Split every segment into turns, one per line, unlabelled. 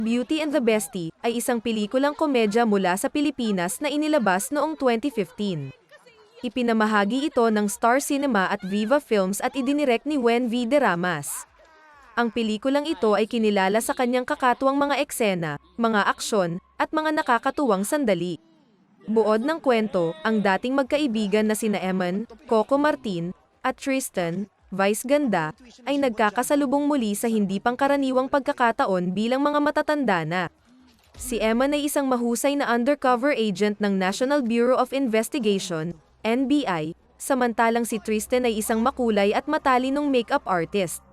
Beauty and the Bestie ay isang pelikulang komedya mula sa Pilipinas na inilabas noong 2015. Ipinamahagi ito ng Star Cinema at Viva Films at idinirect ni Wen V. De Ramas. Ang pelikulang ito ay kinilala sa kanyang kakatuwang mga eksena, mga aksyon, at mga nakakatuwang sandali. Buod ng kwento, ang dating magkaibigan na sina Eman, Coco Martin, at Tristan, Vice Ganda, ay nagkakasalubong muli sa hindi pangkaraniwang pagkakataon bilang mga matatanda na. Si Eman ay isang mahusay na undercover agent ng National Bureau of Investigation, NBI, samantalang si Tristan ay isang makulay at matalinong makeup artist.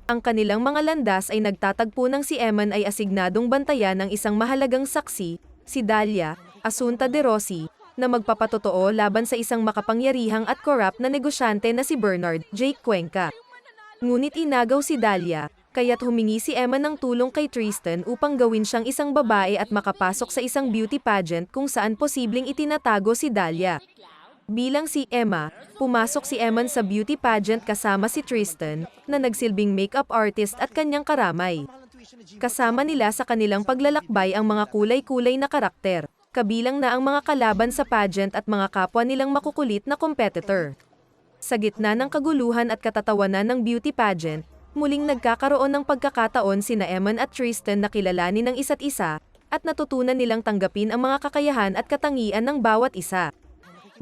Ang kanilang mga landas ay nagtatagpo ng si Eman ay asignadong bantayan ng isang mahalagang saksi, si Dalia, Asunta de Rossi, na magpapatotoo laban sa isang makapangyarihang at corrupt na negosyante na si Bernard Jake Cuenca. Ngunit inagaw si Dalia, kaya't humingi si Emma ng tulong kay Tristan upang gawin siyang isang babae at makapasok sa isang beauty pageant kung saan posibleng itinatago si Dalia. Bilang si Emma, pumasok si Eman sa beauty pageant kasama si Tristan, na nagsilbing makeup artist at kanyang karamay. Kasama nila sa kanilang paglalakbay ang mga kulay-kulay na karakter, kabilang na ang mga kalaban sa pageant at mga kapwa nilang makukulit na competitor. Sa gitna ng kaguluhan at katatawanan ng beauty pageant, muling nagkakaroon ng pagkakataon sina Eman at Tristan na kilalanin ng isa't isa, at natutunan nilang tanggapin ang mga kakayahan at katangian ng bawat isa.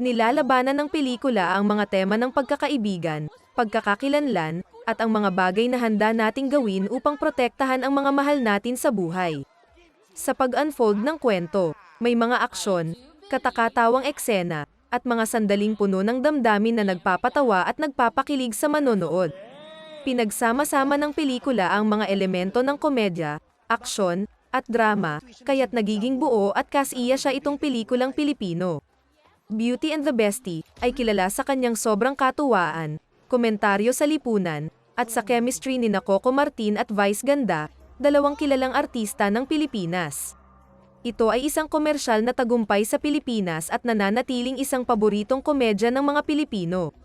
Nilalabanan ng pelikula ang mga tema ng pagkakaibigan, pagkakakilanlan, at ang mga bagay na handa nating gawin upang protektahan ang mga mahal natin sa buhay. Sa pag-unfold ng kwento, may mga aksyon, katakatawang eksena, at mga sandaling puno ng damdamin na nagpapatawa at nagpapakilig sa manonood. Pinagsama-sama ng pelikula ang mga elemento ng komedya, aksyon, at drama, kaya't nagiging buo at kasiya siya itong pelikulang Pilipino. Beauty and the Bestie ay kilala sa kanyang sobrang katuwaan, komentaryo sa lipunan, at sa chemistry ni Coco Martin at Vice Ganda, dalawang kilalang artista ng Pilipinas. Ito ay isang komersyal na tagumpay sa Pilipinas at nananatiling isang paboritong komedya ng mga Pilipino.